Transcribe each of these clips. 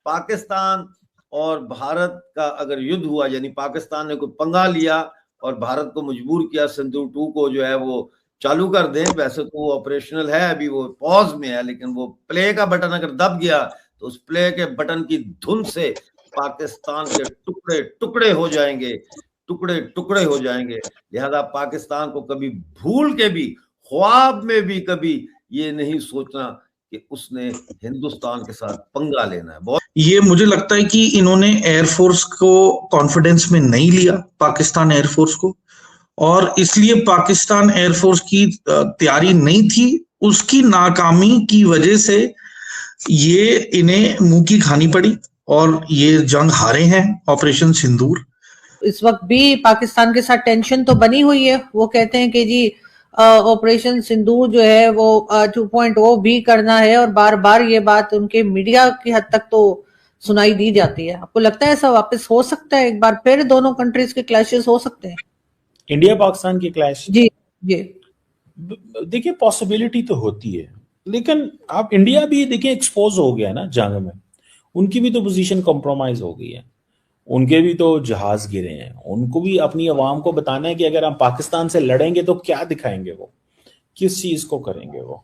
पाकिस्तान और भारत का अगर युद्ध हुआ, यानी पाकिस्तान ने कोई पंगा लिया और भारत को मजबूर किया सिंदूर 2 को जो है वो चालू कर दें, वैसे तो वो ऑपरेशनल है, अभी वो पॉज में है, लेकिन वो प्ले का बटन अगर दब गया तो उस प्ले के बटन की धुन से पाकिस्तान के टुकड़े टुकड़े हो जाएंगे, टुकड़े टुकड़े हो जाएंगे। लिहाजा पाकिस्तान को कभी भूल के भी, ख्वाब में भी कभी ये नहीं सोचना कि उसने हिंदुस्तान के साथ पंगा लेना है। बहुत ये मुझे लगता है कि इन्होंने एयरफोर्स को कॉन्फिडेंस में नहीं लिया, पाकिस्तान एयरफोर्स को, और इसलिए पाकिस्तान एयरफोर्स की तैयारी नहीं थी। उसकी नाकामी की वजह से ये इन्हें मुंह की खानी पड़ी और ये जंग हारे हैं ऑपरेशन सिंदूर। इस वक्त भी पाकिस्तान के साथ टेंशन तो बनी हुई है। वो कहते हैं कि जी ऑपरेशन सिंदूर जो है वो 2.0 भी करना है, और बार बार ये बात उनके मीडिया की हद तक तो सुनाई दी जाती है। आपको लगता है ऐसा वापस हो सकता है, एक बार फिर दोनों कंट्रीज के क्लैशेस हो सकते हैं? इंडिया पाकिस्तान की क्लैश, जी जी, देखिए पॉसिबिलिटी तो होती है, लेकिन आप इंडिया भी देखिए एक्सपोज हो गया ना जंग में, उनकी भी तो पोजीशन कॉम्प्रोमाइज हो गई है, उनके भी तो जहाज गिरे हैं, उनको भी अपनी अवाम को बताना है कि अगर हम पाकिस्तान से लड़ेंगे तो क्या दिखाएंगे, वो किस चीज को करेंगे वो।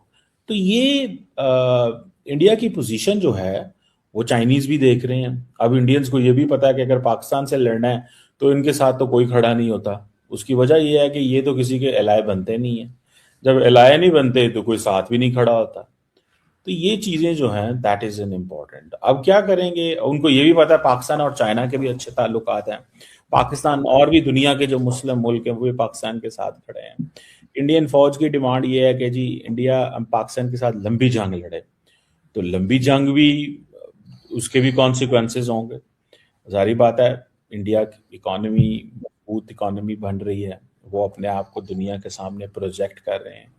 तो ये इंडिया की पोजीशन जो है वो चाइनीज भी देख रहे हैं। अब इंडियंस को ये भी पता है कि अगर पाकिस्तान से लड़ना है तो इनके साथ तो कोई खड़ा नहीं होता। उसकी वजह यह है कि ये तो किसी के एलाय बनते नहीं है, जब एलाय नहीं बनते तो कोई साथ भी नहीं खड़ा होता। तो ये चीजें जो हैं दैट इज एन इम्पोर्टेंट। अब क्या करेंगे, उनको ये भी पता है पाकिस्तान और चाइना के भी अच्छे ताल्लुकात हैं, पाकिस्तान और भी दुनिया के जो मुस्लिम मुल्क हैं वो भी पाकिस्तान के साथ खड़े हैं। इंडियन फौज की डिमांड ये है कि जी इंडिया पाकिस्तान के साथ लंबी जंग लड़े, तो लंबी जंग भी उसके भी कॉन्सिक्वेंसेज होंगे। जारी बात है इंडिया की इकोनॉमी मजबूत इकोनॉमी बन रही है, वो अपने आप को दुनिया के सामने प्रोजेक्ट कर रहे हैं।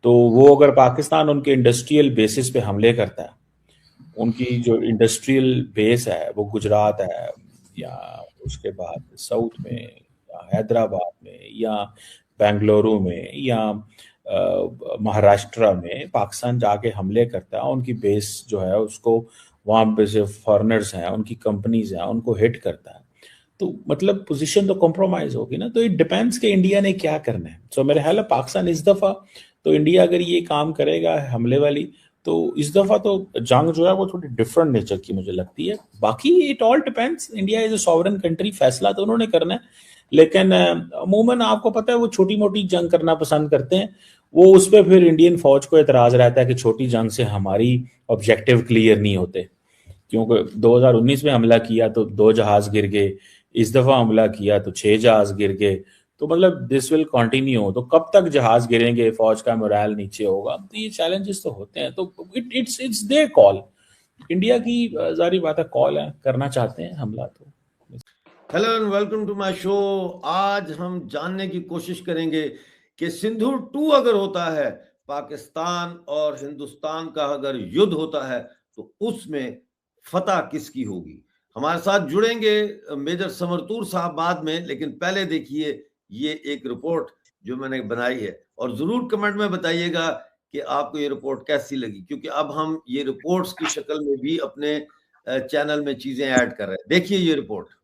तो वो अगर पाकिस्तान उनके इंडस्ट्रियल बेसिस पे हमले करता है, उनकी जो इंडस्ट्रियल बेस है वो गुजरात है या उसके बाद साउथ में या हैदराबाद में या बेंगलुरु में या महाराष्ट्र में पाकिस्तान जाके हमले करता है, उनकी बेस जो है उसको वहाँ पे जो फॉरेनर्स हैं उनकी कंपनीज हैं उनको हिट करता है, तो मतलब पोजीशन तो कॉम्प्रोमाइज होगी ना। तो इट डिपेंड्स कि इंडिया ने क्या करना है। सो मेरे ख्याल है पाकिस्तान इस दफा तो इंडिया अगर ये काम करेगा हमले वाली, तो इस दफा तो जंग जो है वो थोड़ी डिफरेंट नेचर की मुझे लगती है। बाकी it all depends, India is a sovereign country, फैसला तो उन्होंने करना है, लेकिन अमूमन आपको पता है वो छोटी मोटी जंग करना पसंद करते हैं। वो उस पर फिर इंडियन फौज को एतराज रहता है कि छोटी जंग से हमारी ऑब्जेक्टिव क्लियर नहीं होते, क्योंकि 2019 में हमला किया तो 2 जहाज गिर गए, इस दफा हमला किया तो 6 जहाज गिर गए, तो मतलब दिस विल कंटिन्यू। तो कब तक जहाज गिरेंगे, फौज का मोरल नीचे होगा, तो ये चैलेंजेस तो होते हैं। तो इट्स देयर कॉल, इंडिया की जारी बात है कॉल है, करना चाहते हैं हमला तो। Hello and welcome to my show. आज हम जानने की कोशिश करेंगे कि सिंदूर 2 अगर होता है, पाकिस्तान और हिंदुस्तान का अगर युद्ध होता है, तो उसमें फतह किसकी होगी। हमारे साथ जुड़ेंगे मेजर समरतूर साहब बाद में, लेकिन पहले देखिए ये एक रिपोर्ट जो मैंने बनाई है, और जरूर कमेंट में बताइएगा कि आपको ये रिपोर्ट कैसी लगी, क्योंकि अब हम ये रिपोर्ट्स की शक्ल में भी अपने चैनल में चीजें ऐड कर रहे हैं। देखिए ये रिपोर्ट।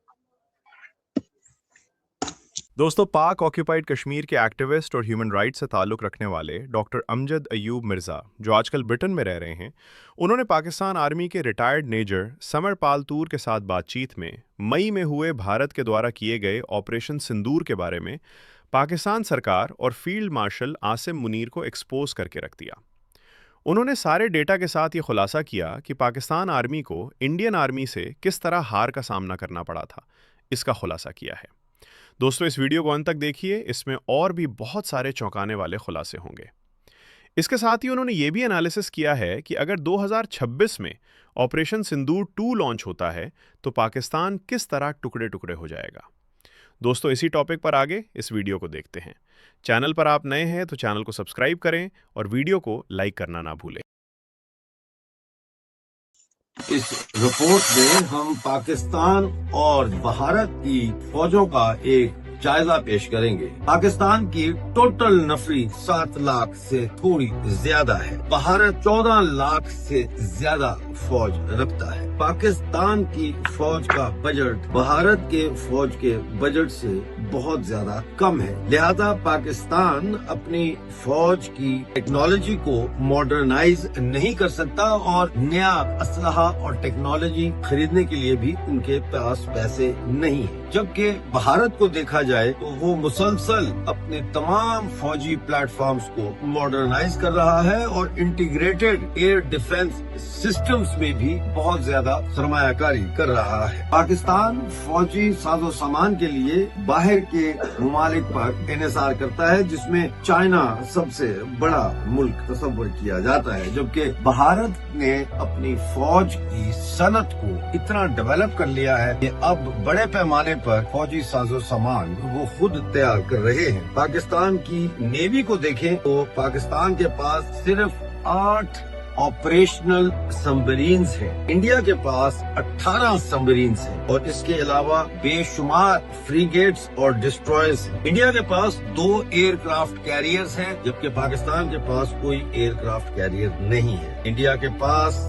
दोस्तों, पाक ऑक्यूपाइड कश्मीर के एक्टिविस्ट और ह्यूमन राइट्स से ताल्लुक़ रखने वाले डॉक्टर अमजद अयूब मिर्ज़ा, जो आजकल ब्रिटेन में रह रहे हैं, उन्होंने पाकिस्तान आर्मी के रिटायर्ड मेजर समर पालतूर के साथ बातचीत में मई में हुए भारत के द्वारा किए गए ऑपरेशन सिंदूर के बारे में पाकिस्तान सरकार और फील्ड मार्शल आसिम मुनीर को एक्सपोज करके रख दिया। उन्होंने सारे डेटा के साथ ये खुलासा किया कि पाकिस्तान आर्मी को इंडियन आर्मी से किस तरह हार का सामना करना पड़ा था, इसका खुलासा किया है। दोस्तों, इस वीडियो को अंत तक देखिए, इसमें और भी बहुत सारे चौंकाने वाले खुलासे होंगे। इसके साथ ही उन्होंने ये भी एनालिसिस किया है कि अगर 2026 में ऑपरेशन सिंदूर 2 लॉन्च होता है तो पाकिस्तान किस तरह टुकड़े टुकड़े हो जाएगा। दोस्तों, इसी टॉपिक पर आगे इस वीडियो को देखते हैं। चैनल पर आप नए हैं तो चैनल को सब्सक्राइब करें और वीडियो को लाइक करना ना भूलें। इस रिपोर्ट में हम पाकिस्तान और भारत की फौजों का एक जायजा पेश करेंगे। पाकिस्तान की टोटल नफरी 7 लाख से थोड़ी ज्यादा है, भारत 14 लाख से ज्यादा फौज रखता है। पाकिस्तान की फौज का बजट भारत के फौज के बजट से बहुत ज्यादा कम है, लिहाजा पाकिस्तान अपनी फौज की टेक्नोलॉजी को मॉडर्नाइज नहीं कर सकता और नया असलहा और टेक्नोलॉजी खरीदने के लिए भी उनके पास पैसे नहीं है। जबकि भारत को देखा जाए तो वो मुसलसल अपने तमाम फौजी प्लेटफॉर्म्स को मॉडर्नाइज कर रहा है और इंटीग्रेटेड एयर डिफेंस सिस्टम्स में भी बहुत ज्यादा सरमायाकारी कर रहा है। पाकिस्तान फौजी साजो सामान के लिए बाहर के मुमालिक पर इन्हिसार करता है, जिसमें चाइना सबसे बड़ा मुल्क तस्वर किया जाता है, जबकि भारत ने अपनी फौज की सनत को इतना डेवलप कर लिया है कि अब बड़े पैमाने पर फौजी साजो सामान वो खुद तैयार कर रहे हैं। पाकिस्तान की नेवी को देखें तो पाकिस्तान के पास सिर्फ 8 ऑपरेशनल सबमरीन्स हैं। इंडिया के पास 18 सबमरीन्स हैं और इसके अलावा बेशुमार फ्रीगेट्स और डिस्ट्रॉयर्स हैं। इंडिया के पास 2 एयरक्राफ्ट कैरियर्स हैं, जबकि पाकिस्तान के पास कोई एयरक्राफ्ट कैरियर नहीं है। इंडिया के पास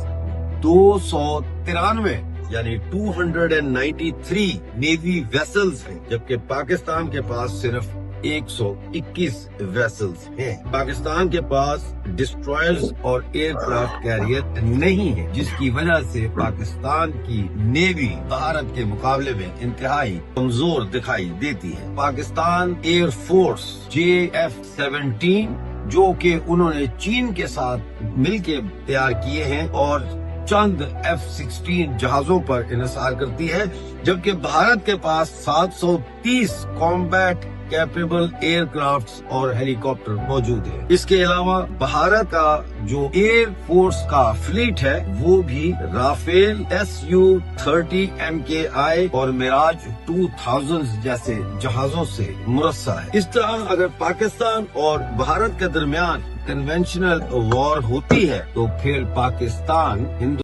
293 यानी 293 नेवी वेसल्स हैं, जबकि पाकिस्तान के पास सिर्फ 121 वेसल्स हैं। पाकिस्तान के पास डिस्ट्रॉयर्स और एयरक्राफ्ट कैरियर नहीं है, जिसकी वजह से पाकिस्तान की नेवी भारत के मुकाबले में इंतहाई कमजोर दिखाई देती है। पाकिस्तान एयर फोर्स JF-17 जो कि उन्होंने चीन के साथ मिलकर तैयार किए हैं और चंद F-16 जहाजों पर इन्हिसार करती है, जबकि भारत के पास 730 कॉम्बैट कैपेबल एयरक्राफ्ट्स और हेलीकॉप्टर मौजूद है। इसके अलावा भारत का जो एयर फोर्स का फ्लीट है वो भी राफेल Su-30 MKI और मिराज 2000 जैसे जहाजों से मुरस्सा है। इस तरह अगर पाकिस्तान और भारत के दरमियान कन्वेंशनल वॉर होती है तो फिर पाकिस्तान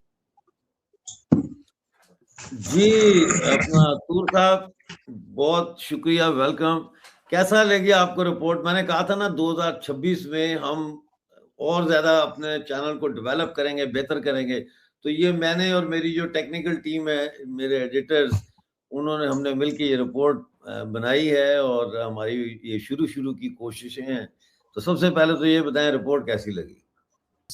जी अपना तूर साहब बहुत शुक्रिया, वेलकम। कैसा लगी आपको रिपोर्ट? मैंने कहा था ना 2026 में हम और ज्यादा अपने चैनल को डेवलप करेंगे, बेहतर करेंगे। तो ये मैंने और मेरी जो टेक्निकल टीम है, मेरे एडिटर्स, उन्होंने हमने मिलकर ये रिपोर्ट बनाई है और हमारी ये शुरू की कोशिशें हैं। तो सबसे पहले तो ये बताएं रिपोर्ट कैसी लगी?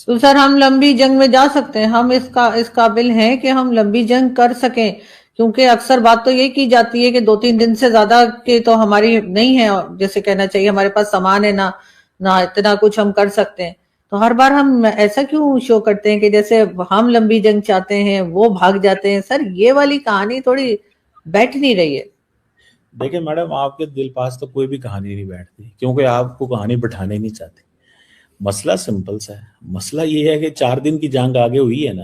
तो सर हम लंबी जंग में जा सकते हैं, हम इस काबिल हैं कि हम लंबी जंग कर सकें, क्योंकि अक्सर बात तो ये की जाती है कि 2-3 दिन से ज्यादा के तो हमारी नहीं है, जैसे कहना चाहिए हमारे पास सामान है ना इतना कुछ हम कर सकते हैं। तो हर बार हम ऐसा क्यों शो करते हैं कि जैसे हम लंबी जंग चाहते हैं, वो भाग जाते हैं? सर ये वाली कहानी थोड़ी बैठ नहीं रही है। देखिए मैडम, आपके दिल पास तो कोई भी कहानी नहीं बैठती, क्योंकि आपको कहानी बिठाने नहीं चाहते। मसला सिंपल सा है। मसला ये है कि 4 दिन की जंग आगे हुई है ना,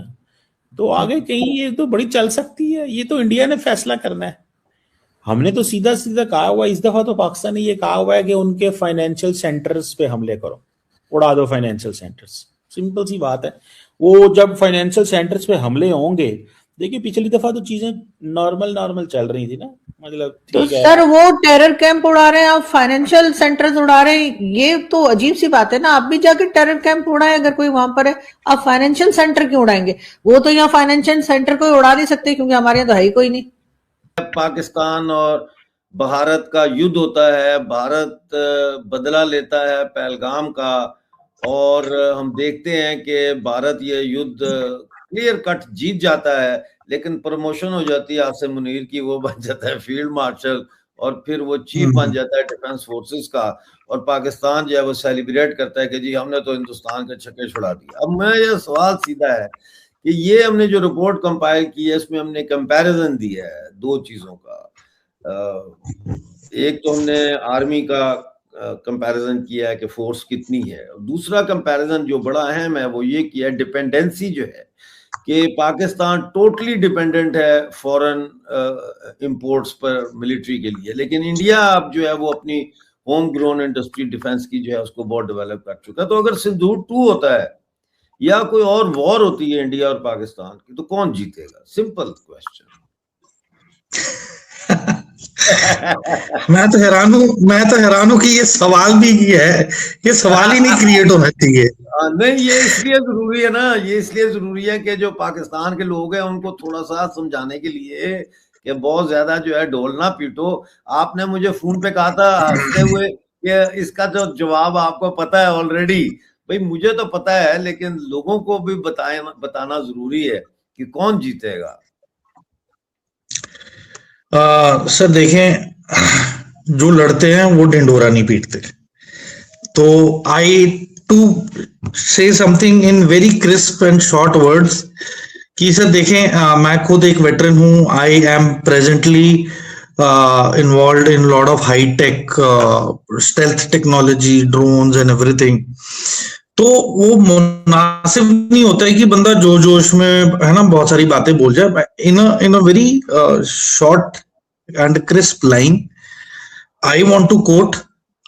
तो आगे कहीं ये तो बड़ी चल सकती है। ये तो इंडिया ने फैसला करना है। हमने तो सीधा सीधा कहा हुआ है, इस दफा तो पाकिस्तान ने ये कहा हुआ है कि उनके फाइनेंशियल सेंटर्स पे हमले करो, उड़ा दो फाइनेंशियल सेंटर्स। सिंपल सी बात है। वो जब फाइनेंशियल सेंटर्स पे हमले होंगे, देखिए पिछली दफा तो चीजें नॉर्मल चल रही थी ना, मतलब तो ठीक है। सर वो टेरर कैंप उड़ा रहे हैं, आप फाइनेंशियल सेंटर्स उड़ा रहे हैं, ये तो अजीब सी बात है ना। आप भी जाकर टेरर कैंप उड़ाएं, अगर कोई वहां पर है, आप फाइनेंशियल सेंटर क्यों उड़ाएंगे? वो तो यहाँ फाइनेंशियल सेंटर कोई उड़ा नहीं सकते, क्योंकि हमारे यहाँ तो है ही कोई नहीं। पाकिस्तान और भारत का युद्ध होता है, भारत बदला लेता है पहलगाम का, और हम देखते हैं कि भारत ये युद्ध क्लियर कट जीत जाता है, लेकिन प्रमोशन हो जाती है आसिम मुनीर की, वो बन जाता है फील्ड मार्शल और फिर वो चीफ बन जाता है डिफेंस फोर्सेस का, और पाकिस्तान जो है वो सेलिब्रेट करता है कि जी हमने तो हिंदुस्तान के छक्के छुड़ा दिए। अब मैं ये सवाल सीधा है कि ये हमने जो रिपोर्ट कंपाइल की है, इसमें हमने कंपैरिजन दिया है 2 चीजों का। एक तो हमने आर्मी का कंपैरिजन किया है कि फोर्स कितनी है, दूसरा कंपैरिजन जो बड़ा अहम है वो ये किया है डिपेंडेंसी जो है, कि पाकिस्तान टोटली डिपेंडेंट है फॉरेन इंपोर्ट्स पर मिलिट्री के लिए, लेकिन इंडिया अब जो है वो अपनी होम ग्रोन इंडस्ट्री डिफेंस की जो है उसको बहुत डेवलप कर चुका है। तो अगर सिंदूर 2 होता है या कोई और वॉर होती है इंडिया और पाकिस्तान की, तो कौन जीतेगा? Simple question. मैं तो हैरान हूं कि ये सवाल भी है, ये सवाल ही नहीं क्रिएट होना चाहिए। नहीं, ये इसलिए जरूरी है ना, ये इसलिए जरूरी है कि जो पाकिस्तान के लोग हैं उनको थोड़ा सा समझाने के लिए कि बहुत ज्यादा जो है ढोल ना पीटो। आपने मुझे फोन पे कहा था हंसते हुए कि इसका जो जवाब आपको पता है ऑलरेडी। भाई मुझे तो पता है, लेकिन लोगों को भी बताना जरूरी है कि कौन जीतेगा। सर देखें, जो लड़ते हैं वो ढिंडोरा नहीं पीटते। तो I to say something in very crisp and short words कि सर देखें, मैं खुद एक वेटरन हूं। I am presently involve in lot of high tech stealth technology, drones and everything. तो वो मुनासिब नहीं होता है कि बंदा जो जोश में है ना बहुत सारी बातें बोल जाए। In a very short and crisp line, I want to quote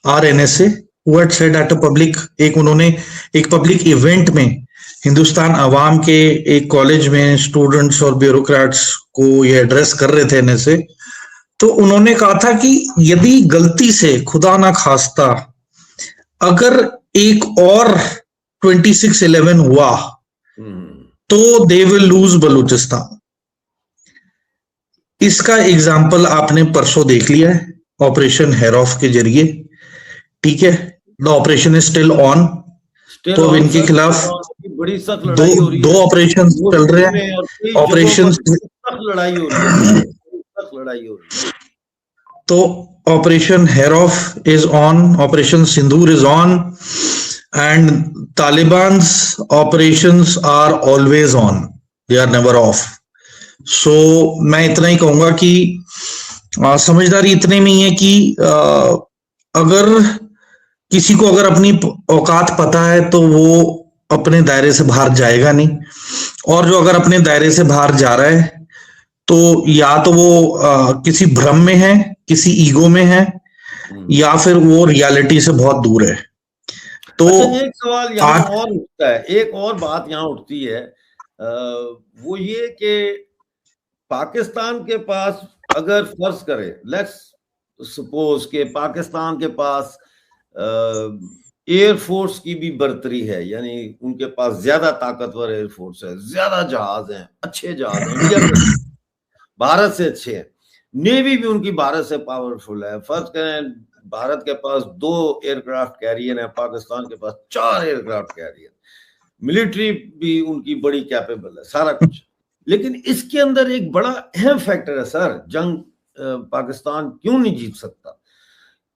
our NSA who had said at a public, उन्होंने एक पब्लिक इवेंट में हिंदुस्तान अवाम के एक कॉलेज में स्टूडेंट्स और ब्यूरोक्रेट्स को ये एड्रेस कर रहे थे एनएसए। तो उन्होंने कहा था कि यदि गलती से खुदा ना खास्ता अगर एक और 26/11 हुआ तो दे विल लूज बलूचिस्तान। इसका एग्जाम्पल आपने परसों देख लिया है ऑपरेशन हेरॉफ के जरिए, ठीक है। The operation is still on. तो अब इनके खिलाफ बड़ी सख्त लड़ाई हो रही है, दो ऑपरेशन चल रहे हैं। ऑपरेशन सख्त लड़ाई हो रही है, सख्त लड़ाई हो रही है। तो operation Herof is on, operation Sindoor is on, and Talibans operations are always on, they are never off. So मैं इतना ही कहूंगा कि समझदारी इतने में ही है कि अगर किसी को अगर अपनी औकात पता है तो वो अपने दायरे से बाहर जाएगा नहीं, और जो अगर अपने दायरे से बाहर जा रहा है तो या तो वो किसी भ्रम में है, किसी ईगो में है, या फिर वो रियलिटी से बहुत दूर है। तो अच्छा, एक सवाल यहाँ और उठता है, एक और बात यहाँ उठती है, वो ये कि पाकिस्तान के पास अगर फर्ज करे, लेट्स सपोज के पाकिस्तान के पास एयरफोर्स की भी बर्तरी है, यानी उनके पास ज्यादा ताकतवर एयरफोर्स है, ज्यादा जहाज हैं, अच्छे जहाज हैं, इंडिया में भारत से अच्छे हैं, नेवी भी उनकी भारत से पावरफुल है। फर्ज करें भारत के पास 2 एयरक्राफ्ट कैरियर है, पाकिस्तान के पास 4 एयरक्राफ्ट कैरियर, मिलिट्री भी उनकी बड़ी कैपेबल है, सारा कुछ। लेकिन इसके अंदर एक बड़ा अहम फैक्टर है सर, जंग पाकिस्तान क्यों नहीं जीत सकता।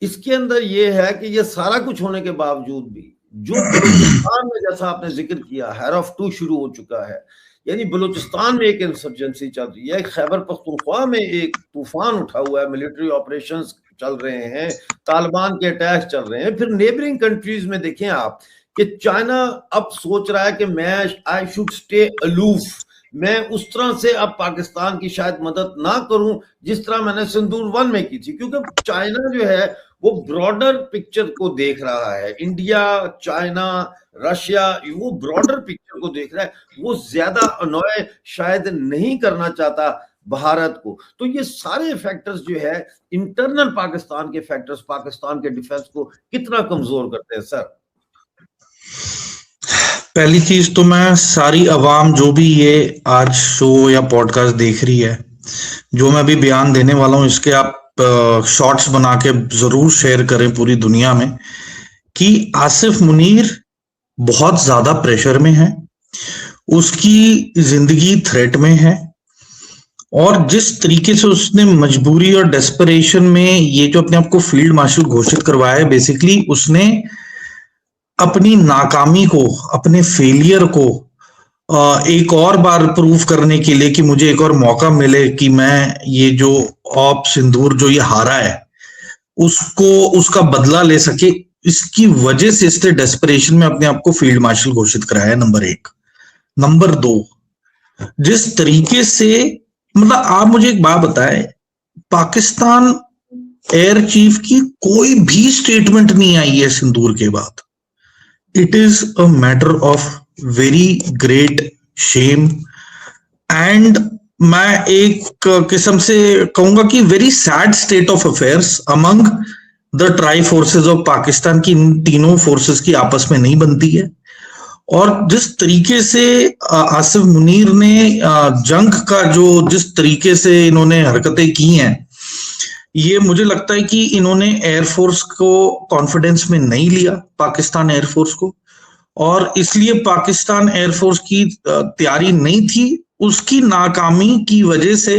इसके अंदर यह है कि ये सारा कुछ होने के बावजूद भी जो बलूचिस्तान में, जैसा आपने जिक्र किया, हेरॉफ 2 शुरू हो चुका है, यानी बलूचिस्तान में एक इंसर्जेंसी चल रही है, खैबर पख्तूनख्वा में एक तूफान उठा हुआ है, मिलिट्री ऑपरेशंस चल रहे हैं, तालिबान के अटैक चल रहे हैं। फिर नेबरिंग कंट्रीज में देखें आप कि चाइना अब सोच रहा है कि मैं आई शुड स्टे अलूफ, मैं उस तरह से अब पाकिस्तान की शायद मदद ना करूं जिस तरह मैंने सिंदूर 1 में की थी, क्योंकि चाइना जो है वो ब्रॉडर पिक्चर को देख रहा है। इंडिया, चाइना, रशिया, वो ब्रॉडर पिक्चर को देख रहा है, वो ज्यादा अनॉय शायद नहीं करना चाहता भारत को। तो ये सारे फैक्टर्स जो है, इंटरनल पाकिस्तान के फैक्टर्स पाकिस्तान के डिफेंस को कितना कमजोर करते हैं सर। पहली चीज तो मैं सारी अवाम जो भी ये आज शो या पॉडकास्ट देख रही है, जो मैं भी बयान देने वाला हूं, इसके आप शॉर्ट्स बना के जरूर शेयर करें पूरी दुनिया में कि आसिफ मुनीर बहुत ज्यादा प्रेशर में है, उसकी जिंदगी थ्रेट में है, और जिस तरीके से उसने मजबूरी और डेस्परेशन में ये जो अपने आप को फील्ड मार्शल घोषित करवाया है, बेसिकली उसने अपनी नाकामी को, अपने फेलियर को एक और बार प्रूव करने के लिए कि मुझे एक और मौका मिले कि मैं ये जो ऑप सिंदूर जो ये हारा है उसको, उसका बदला ले सके, इसकी वजह से इसने डेस्परेशन में अपने आप को फील्ड मार्शल घोषित कराया है, नंबर 1। नंबर 2, जिस तरीके से, मतलब आप मुझे एक बात बताएं, पाकिस्तान एयर चीफ की कोई भी स्टेटमेंट नहीं आई है सिंदूर के बाद। It is a matter of very great shame, and मैं एक किस्म से कहूंगा कि very sad state of affairs among the tri forces of Pakistan की इन तीनों फोर्सेस की आपस में नहीं बनती है। और जिस तरीके से आसिफ मुनीर ने जंग का जिस तरीके से इन्होंने हरकतें की हैं, ये मुझे लगता है कि इन्होंने एयरफोर्स को कॉन्फिडेंस में नहीं लिया, पाकिस्तान एयरफोर्स को, और इसलिए पाकिस्तान एयरफोर्स की तैयारी नहीं थी। उसकी नाकामी की वजह से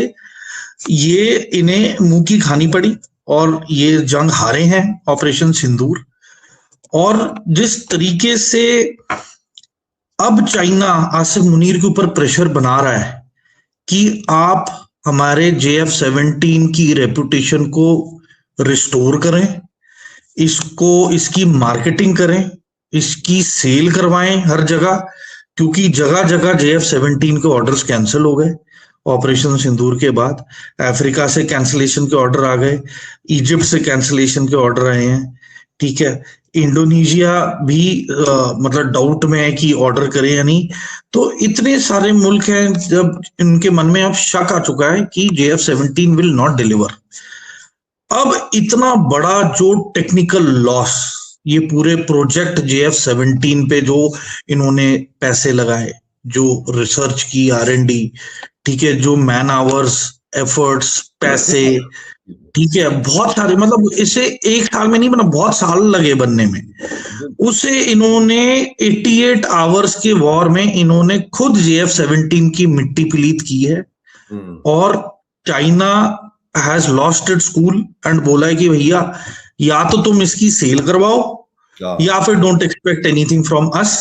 ये इन्हें मुंह की खानी पड़ी और ये जंग हारे हैं, ऑपरेशन सिंदूर। और जिस तरीके से अब चाइना आसिफ मुनीर के ऊपर प्रेशर बना रहा है कि आप हमारे JF-17 की रेपुटेशन को रिस्टोर करें, इसकी मार्केटिंग करें, इसकी सेल करवाएं हर जगह, क्योंकि जगह जगह JF-17 के ऑर्डर्स कैंसिल हो गए ऑपरेशन सिंदूर के बाद। अफ्रीका से कैंसिलेशन के ऑर्डर आ गए, इजिप्ट से कैंसिलेशन के ऑर्डर आए हैं, ठीक है। इंडोनेशिया भी मतलब डाउट में है कि ऑर्डर करे या नहीं। तो इतने सारे मुल्क हैं जब इनके मन में अब शक आ चुका है कि JF-17 विल नॉट डिलीवर। अब इतना बड़ा जो टेक्निकल लॉस, ये पूरे प्रोजेक्ट JF-17 पे जो इन्होंने पैसे लगाए, जो रिसर्च की, R&D, ठीक है, जो मैन आवर्स, एफर्ट्स, पैसे, ठीक है, बहुत सारे, मतलब इसे एक साल में नहीं बना, बहुत साल लगे बनने में। उसे इन्होंने 88 आवर्स के वॉर में इन्होंने खुद JF-17 की मिट्टी पलीत की है। और China has lost its cool and बोला है कि भैया या तो तुम इसकी सेल करवाओ या फिर don't expect anything from us.